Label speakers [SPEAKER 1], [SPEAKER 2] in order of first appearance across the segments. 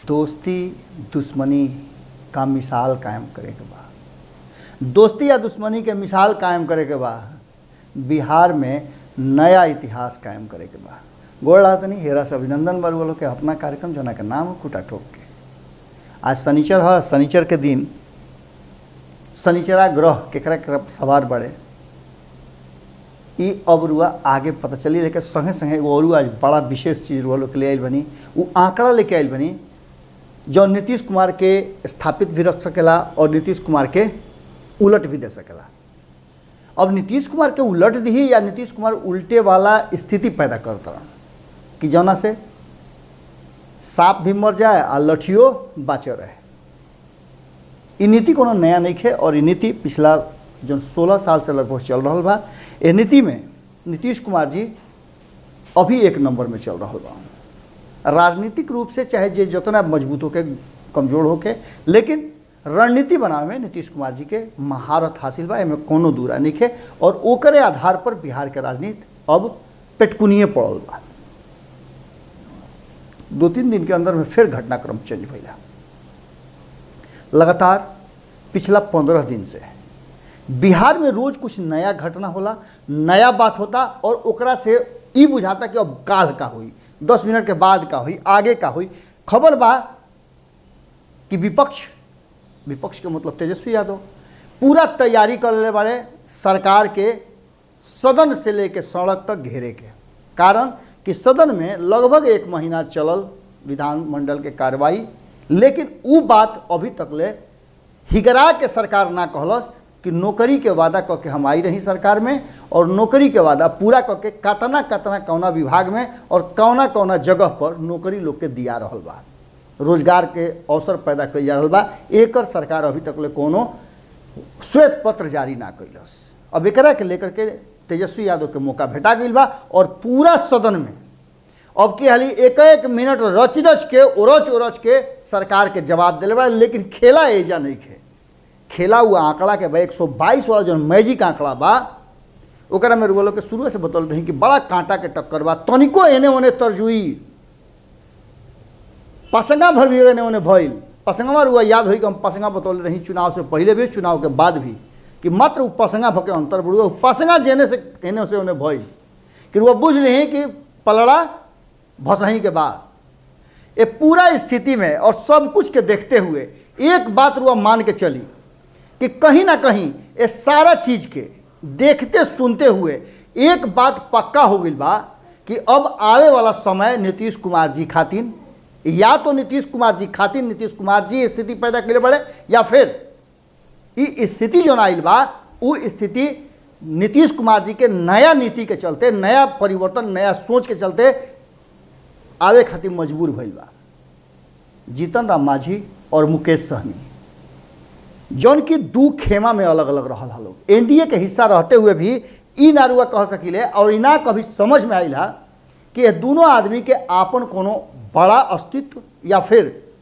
[SPEAKER 1] दोस्ती दुश्मनी का मिसाल कायम करे के बा। दोस्ती या दुश्मनी के मिसाल कायम करे के बा। बिहार में नया इतिहास कायम करे के बा। गोड़ लागतनी हेरा से अभिनंदन बरवलो के अपना कार्यक्रम जना के नाम खुटा ठोक के। आज शनिचर है। शनिचर के दिन शनिचरा ग्रह केकरा सवार बड़े ई अब रुआ आगे पता चली, लेकिन संगे संगे वो आज बड़ा विशेष चीज़ रुआ लोग ले आयल बनी। वो आंकड़ा लेके आयल बनी जो नीतीश कुमार के स्थापित भी रख सकेला और नीतीश कुमार के उलट भी दे सकेला। अब नीतीश कुमार के उलट दी या नीतीश कुमार उल्टे वाला स्थिति पैदा करता कि जौना से सांप भी मर जाए और लठियो बाँचे रहे। ये नीति कोनो नया नहीं है और ये नीति पिछला जो 16 साल से लगभग चल रहा बा। ये नीति में नीतीश कुमार जी अभी एक नंबर में चल रहा बा। राजनीतिक रूप से चाहे जे जितना मजबूत होके कमजोर होके, लेकिन रणनीति बनावे में नीतीश कुमार जी के महारत हासिल बा, एमे कोनो दूरा नहीं है। और ओकरे आधार पर बिहार के राजनीति अब पेटकुनिए पड़ल बा। 2-3 दिन के अंदर में फिर घटनाक्रम चेंज भइला। लगातार पिछला 15 दिन से बिहार में रोज कुछ नया घटना होला, नया बात होता और ओकरा से ई बुझाता कि अब काल का हुई, 10 मिनट के बाद का हुई, आगे का हुई। खबर बा कि विपक्ष के मतलब तेजस्वी यादव पूरा तैयारी कर ले बारे सरकार के सदन से लेके सड़क तक घेरे के। कारण कि सदन में लगभग 1 महीना चलल विधानमंडल के कार्रवाई, लेकिन वो बात अभी तक ले हिगरा के सरकार ना कहलस कि नौकरी के वादा करके हम आई रही सरकार में और नौकरी के वादा पूरा करके कतना कौना विभाग में और कौना जगह पर नौकरी लोग के दिया रहल बा, रोजगार के अवसर पैदा कइल जा रहल बा। एकर सरकार अभी तक ले कोनो श्वेत पत्र जारी ना कैलस। अब एकरा के लेकर के तेजस्वी यादव के मौका भेटा गइल बा और पूरा सदन में अब की हाली एक मिनट रच के उरच के सरकार के जवाब दिले बा। लेकिन खेला एजा नहीं खे। खेला हुआ आंकड़ा के बा 122 वाला जो मैजिक आंकड़ा बा, ओकरा में रुआ लोग के शुरू से बतल रही कि बड़ा कांटा के टक्कर बा। तनिको एने ओने तरजुई पसंगा भर भी एने ओने भइल। पसंगवा रुआ याद होई कि हम पसंगा बतल रही चुनाव से पहले भी चुनाव के बाद भी कि मात्र पसंगा भके अंतर बढ़ुआ पसंगा जेने से एने से ओने भइल कि रुआ बुझ रही कि पलड़ा भसही के बाद। ये पूरा स्थिति में और सब कुछ के देखते हुए एक बात रुआ मान के चली कि कहीं ना कहीं ये सारा चीज के देखते सुनते हुए एक बात पक्का हो गई बा कि अब आवे वाला समय नीतीश कुमार जी खातिन, या तो नीतीश कुमार जी खातिन नीतीश कुमार जी स्थिति पैदा करे बड़े, या फिर ये स्थिति जो आइल बा वो स्थिति नीतीश कुमार जी के नया नीति के चलते, नया परिवर्तन, नया सोच के चलते आवे खातिर मजबूर भइल बा। जीतन राम मांझी और मुकेश सहनी जौन की 2 खेमा में अलग अलग रहल लोग, एनडीए के हिस्सा रहते हुए भी ई नारुआ कह सकिले और इना कभी समझ में आइला कि ये दोनों आदमी के आपन कोनो बड़ा अस्तित्व या फिर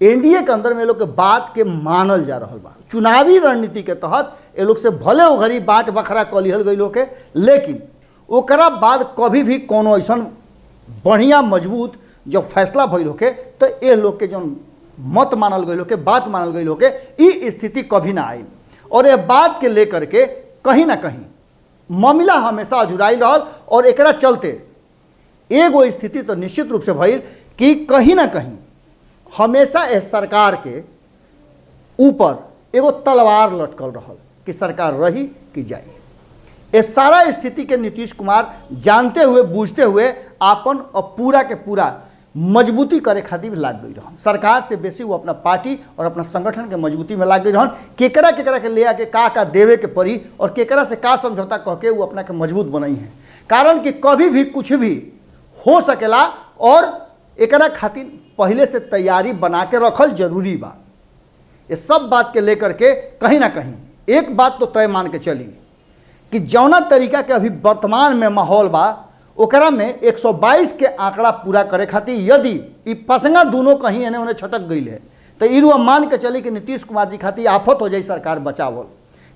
[SPEAKER 1] एनडीए के अंदर में लोग के बात के मानल जा रहा बा। चुनावी रणनीति के तहत ये लोग से भले वो घड़ी बाट बखरा कलिहल गई लोग के, लेकिन ओकरा बाद कभी भी कोनो ऐसा बढ़िया मजबूत जो फैसला भइल होके तो ये लोग के जो मत मानल गई होके, बात मानल गई होके, ई स्थिति कभी ना आई। और ये बात के लेकर के कहीं ना कहीं मामला हमेशा अजुराई रहल और एकरा चलते एगो स्थिति तो निश्चित रूप से भइल कि कहीं ना कहीं हमेशा इस सरकार के ऊपर एगो तलवार लटकल रहल कि सरकार रही कि जाए। इस सारा स्थिति के नीतीश कुमार जानते हुए बूझते हुए आपन और पूरा के पूरा मजबूती करे खातिर लाग गई रहन। सरकार से बेसी वो अपना पार्टी और अपना संगठन के मजबूती में लाग गई रहन। केकरा के ले आके का देवे के पड़ी और केकरा से का समझौता कह के वो अपना के मजबूत बनाई है। कारण कि कभी भी कुछ भी हो सकेला और एकरा खातिर पहले से तैयारी बना के रखल जरूरी बा। ये सब बात के लेकर के कहीं ना कहीं एक बात तो तय मान के चली कि जौना तरीका के अभी वर्तमान में माहौल बा ओकरा में 122 के आंकड़ा पूरा करे खातिर यदि ई पसंगा दोनों कहीं एने ओने छटक गई है तो ई रुआ मान के चली कि नीतीश कुमार जी खातिर आफत हो जाई सरकार बचावल।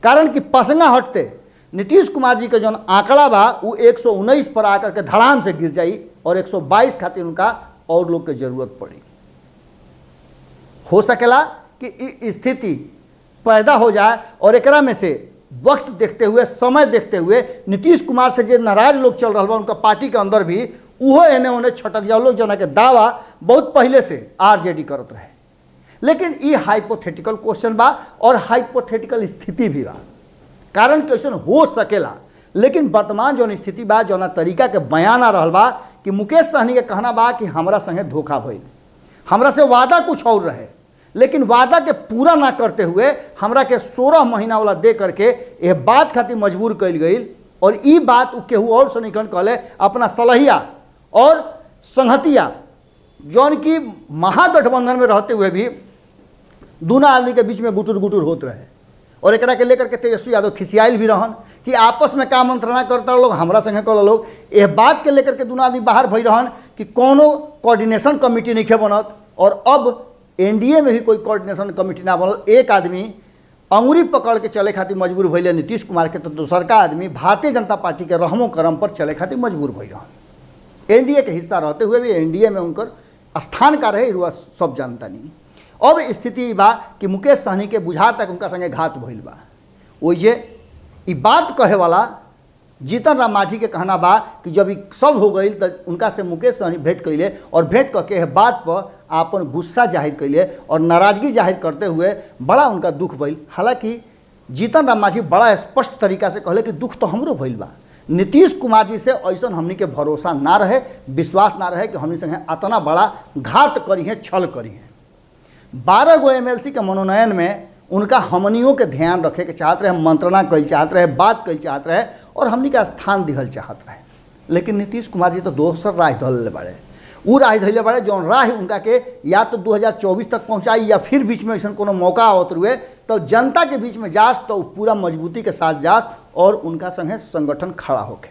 [SPEAKER 1] कारण कि पसंगा हटते नीतीश कुमार जी के जो आंकड़ा बा वो 119 पर आकर के धड़ाम से गिर जाई और 122 खातिर उनका और लोग के जरूरत पड़ी। हो सकेला कि ई स्थिति पैदा हो जाए और एकरा में से वक्त देखते हुए, समय देखते हुए नीतीश कुमार से जो नाराज लोग चल रहा बा उनका पार्टी के अंदर भी उहो एने ओने छटक जाओ लोग, जना के दावा बहुत पहले से आरजेडी करत रहे। लेकिन ये हाइपोथेटिकल क्वेश्चन बा और हाइपोथेटिकल स्थिति भी बा, कारण क्वेश्चन हो सकेला। लेकिन वर्तमान जो स्थिति बा, जो तरीका के बयान आ रहा बा कि मुकेश सहनी के कहना बा कि हमरा संगे धोखा भइल, हमरा से वादा कुछ और रहे, लेकिन वादा के पूरा ना करते हुए हमरा के 16 महीना वाला दे करके यह बात खातिर मजबूर कल गई। और ई बात केहू और से नहीं कहले, अपना सलहिया और संहतिया जौन की महागठबंधन में रहते हुए भी दोनों आदमी के बीच में गुटुर गुटुर होत रहे। और एकरा के लेकर के तेजस्वी यादव खिसियाइल भी रहन कि आपस में का मंत्रणा करता लोग, हमरा संगे कल लोग। यह बात के लेकर के दोनों आदमी बाहर भई रहन कि कोनो कोऑर्डिनेशन कमिटी नहीं बनत। और अब एनडीए में भी कोई कोऑर्डिनेशन कमिटी ना बनल। एक आदमी अंगुरी पकड़ के चले खातिर मजबूर भइले नीतीश कुमार के, तो दूसर का आदमी भारतीय जनता पार्टी के रहमो करम पर चले खातिर मजबूर भई रहन। एनडीए के हिस्सा रहते हुए भी एनडीए में उनकर स्थान का रहे, रुआ सब जानता नहीं। अब स्थिति बा कि मुकेश सहनी के बुझा तक उनका संगे घात भइल बा। ओइजे ई बात कहे वाला जीतन राम मांझी के कहना बा कि जब ई सब हो गई तो उनका से मुकेश सहनी भेंट कैले और भेंट करके बात पर आपन गुस्सा जाहिर कैले और नाराजगी जाहिर करते हुए बड़ा उनका दुख भइल। हालांकि जीतन राम मांझी बड़ा स्पष्ट तरीका से कहले कि दुख तो हमरो भइल बा, नीतीश कुमार जी से ऐसा हमनी के भरोसा ना रहे, विश्वास ना रहे कि हमनी संगे इतना बड़ा घात करी है, छल करी है। 12 गो एमएलसी के मनोनयन में उनका हमनियों के ध्यान रखे के चाहत रहे, मंत्रणा कल चाहत रहे, बात कल चाहत रहे और हमनी का स्थान दिहल चाहत रहे। लेकिन नीतीश कुमार जी तो दोसर राह धले बड़े, वो राह धैले बड़े जौन राह उनका के या तो 2024 तक पहुँचाई या फिर बीच में ऐसा कोनो मौका आवत रुए तो जनता के बीच में जास तो पूरा मजबूती के साथ जास और उनका संगे संगठन खड़ा होके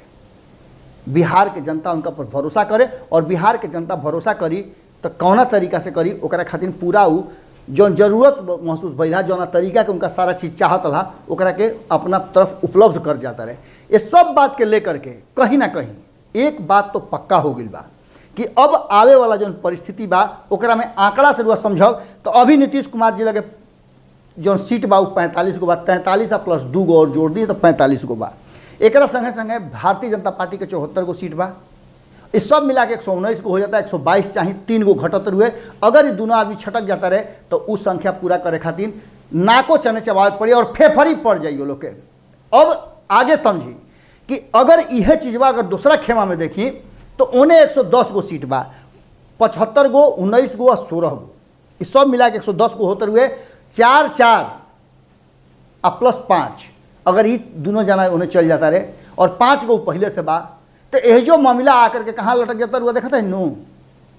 [SPEAKER 1] बिहार के जनता उनका पर भरोसा करे। और बिहार के जनता भरोसा करी तो कौना तरीका से करी, ओकरा खातिर पूरा उ जौन जरूरत महसूस भइला, जौना तरीका के उनका सारा चीज़ चाहत रहा ओकरा के अपना तरफ उपलब्ध कर जाता रहे। ये सब बात के लेकर के कहीं ना कहीं एक बात तो पक्का हो गई बा कि अब आवे वाला जौन परिस्थिति बा ओकरा में आंकड़ा से रुआ समझब तो अभी नीतीश कुमार जी लगे जौन सीट बा 45 गो बा, 43 प्लस 2 गो और जोड़ दी तो 45 गो बा। एकरा संगे संगे भारतीय जनता पार्टी के 74 गो सीट बा। इस सब मिला के 119 को हो जाता है, 122 चाहिए, 3 गो घटत हुए। अगर ये दोनों आदमी छटक जाता रहे तो उस संख्या पूरा करे खातिर नाको चने चबावे पड़ी और फेफरी पड़ जाइए लोग के। अब आगे समझी कि अगर यह चीज़बा अगर दूसरा खेमा में देखी तो उन्हें 110 गो सीट बा, 75 गो, 19 गो और 16 गो, इस सब मिला के 110 गो होते हुए 4 प्लस 5 अगर ये दोनों जना उन्हें चल जाता रहे और 5 गो पहले से बा तो एजो मामला आकर के कहाँ लटक जाता हुआ देखा था नो,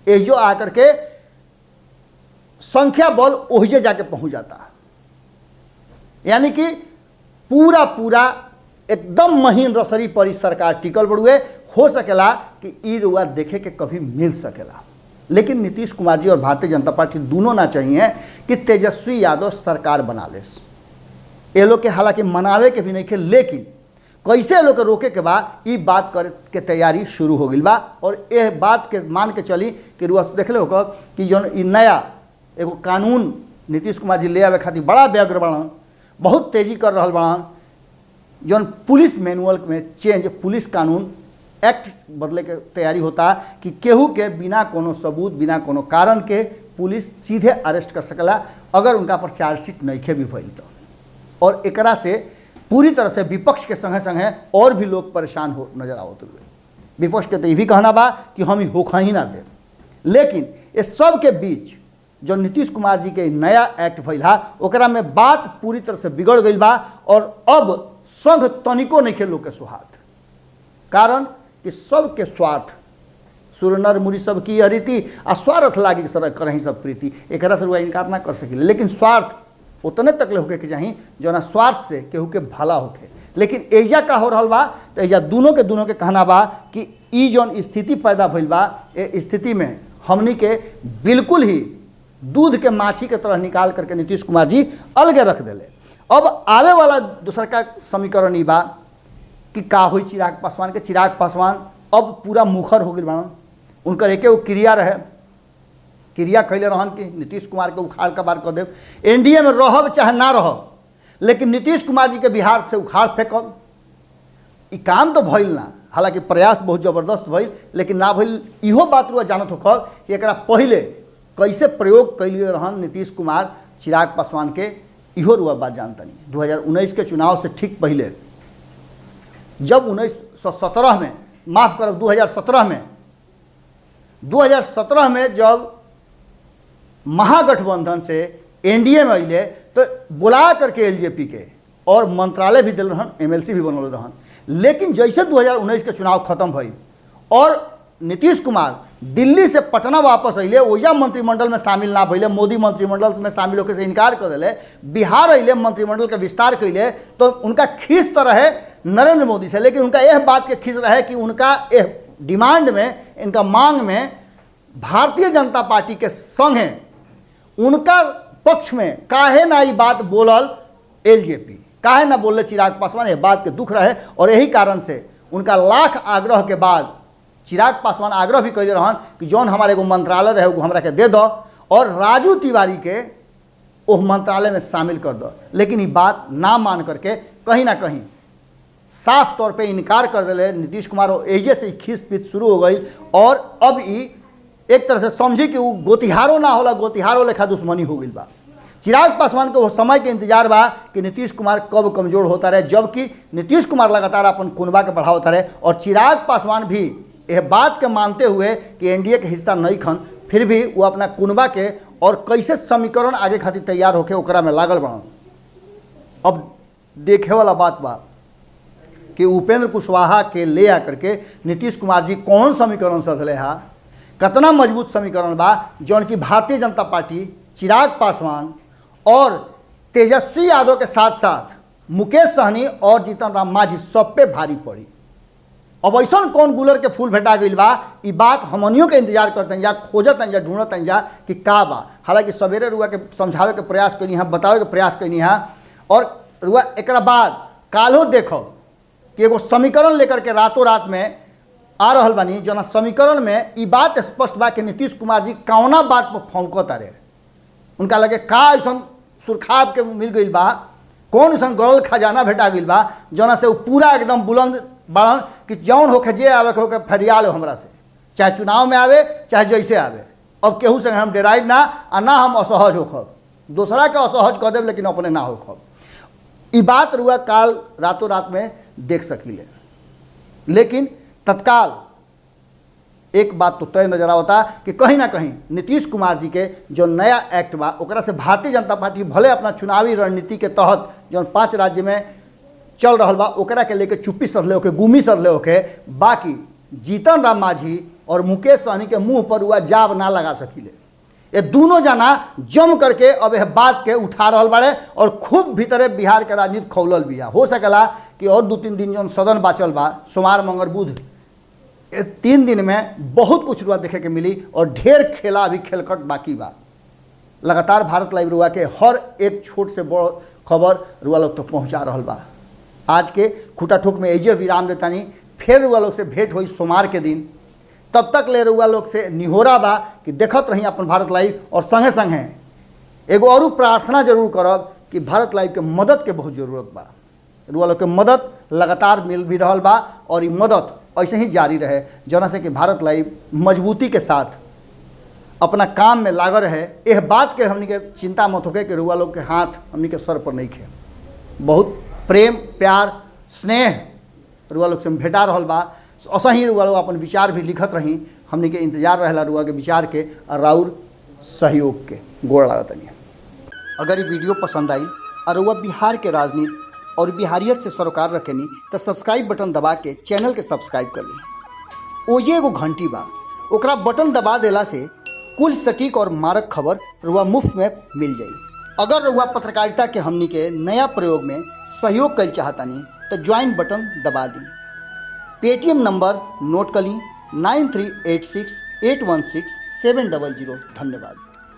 [SPEAKER 1] एजो आकर के संख्या बल ओहिजे जाके पहुंच जाता। यानी कि पूरा पूरा एकदम महीन रसरी पर सरकार टिकल बड़ुए। हो सकेला कि ई रुआ देखे के कभी मिल सकेला, लेकिन नीतीश कुमार जी और भारतीय जनता पार्टी दोनों ना चाहिए कि तेजस्वी यादव सरकार बना ले। ये लोग के हालांकि मनावे के भी नहीं खे, लेकिन कैसे लोग के रोके के बाद ये बात कर के तैयारी शुरू हो गई बा। और यह बात के मान के चली कि रुआ देख ले हो कि जो नया एगो कानून नीतीश कुमार जी ले आवे खातिर बड़ा व्यग्र बड़न, बहुत तेजी कर रहा बड़न। जौन पुलिस मैनुअल में चेंज, पुलिस कानून एक्ट बदले के तैयारी होता कि केहू के बिना कोनो सबूत, बिना कोनो कारण के पुलिस सीधे अरेस्ट कर सकला अगर उनका पर चार्जशीट नइखे भी भइल तो। और एकरा से पूरी तरह से विपक्ष के संगे संगे और भी लोग परेशान हो नजर आवत हुए। विपक्ष के तो ये भी कहना बा कि हम ही होखा ही ना दे। लेकिन इस सब के बीच जो नीतीश कुमार जी के नया एक्ट भइल हा ओकरा में बात पूरी तरह से बिगड़ गई बा और अब संघ तनिको नहीं खेलो के सुहात। कारण कि सबके स्वार्थ सूर्य नर मुनि सब की रीति आ स्वार्थ लागी सर करही सब प्रीति, एक से रुआ इनकार ना कर सकिले। लेकिन स्वार्थ उतने तक ले होके के चाही जो ना स्वार्थ से केहू के भला होके। लेकिन एजा का हो रहा बा तो एजा दोनों के कहना बा कि ई जौन स्थिति पैदा भइल बा ए स्थिति में हमनी के बिल्कुल ही दूध के माछी के तरह निकाल करके नीतीश कुमार जी अलगे रख दिले। अब आवे वाला दूसर का समीकरण ई बा कि का हुई चिराग पासवान के। चिराग पासवान अब पूरा मुखर हो गई बाड़न, उनकर एक क्रिया रहे क्रिया कैले रहन कि नीतीश कुमार के उखाड़ कबाड़ कर देव, एनडीए में रहब चाहे ना रहब, लेकिन नीतीश कुमार जी के बिहार से उखाड़ फेंकब। ई काम तो भइल ना, हालांकि प्रयास बहुत जबरदस्त भइल, लेकिन ना भइल। इहो बात रुआ जानत होखब कि एकरा पहले कैसे प्रयोग कैलिए रहन नीतीश कुमार चिराग पासवान के, इहो रुआ बात जानतनी। 2019 के चुनाव से ठीक पहले, जब 1917 में, माफ़ करब 2017 में जब महागठबंधन से एनडीए में अइले तो बुला करके एलजेपी के और मंत्रालय भी दिल रहन, एमएलसी भी बनल रहन। लेकिन जैसे 2019 के चुनाव खत्म भइल और नीतीश कुमार दिल्ली से पटना वापस अइले, ओइजा मंत्रिमंडल में शामिल ना भइले, मोदी मंत्रिमंडल में शामिल होकर से इनकार कर दिले, बिहार अइले, मंत्रिमंडल के विस्तार कैले, तो उनका खींच तो रहे नरेंद्र मोदी से, लेकिन उनका यह बात के खींच रहे कि उनका यह डिमांड में, इनका मांग में भारतीय जनता पार्टी के संग है, उनका पक्ष में काहे ना ये बात बोलल एलजेपी, काहे ना बोले चिराग पासवान, यह बात के दुख रहे। और यही कारण से उनका लाख आग्रह के बाद चिराग पासवान आग्रह भी कैले रहन कि जौन हमारे एगो मंत्रालय रहे वो हमरा के दे दो और राजू तिवारी के उस मंत्रालय में शामिल कर दो। लेकिन ये बात ना मान करके कहीं ना कहीं साफ तौर पे इनकार कर दिले नीतीश कुमार। एजे से खींच पीच शुरू हो गई और अब ई एक तरह से समझी कि वो गोतिहारो ना होला, गोतिहारो लेखा दुश्मनी हो गई बा। चिराग पासवान को वो समय के इंतजार बा कि नीतीश कुमार कब कमजोर होता रहे, जबकि नीतीश कुमार लगातार अपन कुनबा के बढ़ावता रहे। और चिराग पासवान भी यह बात के मानते हुए कि एनडीए के हिस्सा नहीं खन, फिर भी वो अपना कुनबा के और कैसे समीकरण आगे खातिर तैयार होके ओकरा में लागल बन। अब देखे वाला बात बा कि उपेंद्र कुशवाहा के ले आकर के नीतीश कुमार जी कौन समीकरण सधले हा, कितना मजबूत समीकरण बा जौन की भारतीय जनता पार्टी, चिराग पासवान और तेजस्वी यादव के साथ साथ मुकेश सहनी और जीतन राम मांझी सब पे भारी पड़ी। अब ऐसा कौन गुलर के फूल भेटा गई बा, ये बात हमनियों के इंतजार करते हैं, या खोजत हैं, या ढूंढत हैं जा कि का बा। हालांकि सवेरे रुआ के समझावे के प्रयास करनी है, बतावे के प्रयास करनी है, और रुआ एक बाद काल्हो देखो कि एगो समीकरण लेकर के रातों रात में आ रहल बानी, जना समीकरण में ये बात स्पष्ट बा कि नीतीश कुमार जी कौना बात पर फौंकत रहे। उनका लगे का ऐसा सुरखाब के मिल गई बा, कौन ऐसा गड़ल खजाना भेटा गई बा जना से वो पूरा एकदम बुलंद बाड़न कि जौन होके जे आवे के होके फरिया लो हमरा से, चाहे चुनाव में आवे चाहे जैसे आवे। अब केहू से हम डेराइब ना आ ना हम असहज होखब, दूसरा के असहज कर देव लेकिन अपने ना होखब। ये बात रुआ काल रातों रात में देख सकीले। लेकिन तत्काल एक बात तो तय नजर आवता कि कहीं ना कहीं नीतीश कुमार जी के जो नया एक्ट बा ओकरा से भारतीय जनता पार्टी भले अपना चुनावी रणनीति के तहत जो 5 राज्य में चल रहा बा ओकरा के लेके चुप्पी सधले होके, गुमी सधले होके, बाकी जीतन राम मांझी और मुकेश सहनी के मुंह पर हुआ जाब ना लगा सकीले। ये दोनों जना जम करके अब यह बात के उठा रहल बाड़े और खूब भीतरे बिहार के राजनीति खौलल बिया। हो सकेला कि और 2-3 दिन जो सदन बाचल बा, सोमवार मंगल बुध, 3 दिन में बहुत कुछ रुआ देखे के मिली और ढेर खेला अभी खेलकट बाकी बा। लगातार भारत लाइव रुआ के हर एक छोट से बड़ खबर रुआ लोग तो पहुँचा रहल बा। आज के खूटा ठोक में एजे विराम देतानी, फिर रुआ लोग से भेंट हुई सोमवार के दिन। तब तक ले रुआ लोग से निहोरा बा कि देखत रही अपन भारत लाइव, और संगे संगे एगो और प्रार्थना जरूर करब कि भारत लाइव के मदद के बहुत जरूरत बा। रुआ लोग के मदद लगातार मिल भी रहल बा और ये मदद ऐसे ही जारी रहे, जना से कि भारत लाइव मजबूती के साथ अपना काम में लागल रहे। यह बात के हमनी के चिंता मत होके कि रुआ लोग के हाथ हमनी के सर पर नहीं खे। बहुत प्रेम, प्यार, स्नेह रुआ लोग से भेटा रहल बा। ऐसा ही रुआ लोग अपन विचार भी लिखत रही, हमनी के इंतजार रहेला रुआ के विचार के और राउर सहयोग के। गोड़ लागत नहीं। अगर ये वीडियो पसंद आई और रुआ बिहार के राजनीति और बिहारियत से सरोकार रखेनी तो सब्सक्राइब बटन दबा के चैनल के सब्सक्राइब कर ली। ओजे एगो घंटी बा, ओकरा बटन दबा देला से कुल सटीक और मारक खबर रुआ मुफ्त में मिल जाई। अगर रुआ पत्रकारिता के हमनी के नया प्रयोग में सहयोग कर चाहतानी तो ज्वाइन बटन दबा दी। पेटीएम नंबर नोट कर ली 9386816700। धन्यवाद।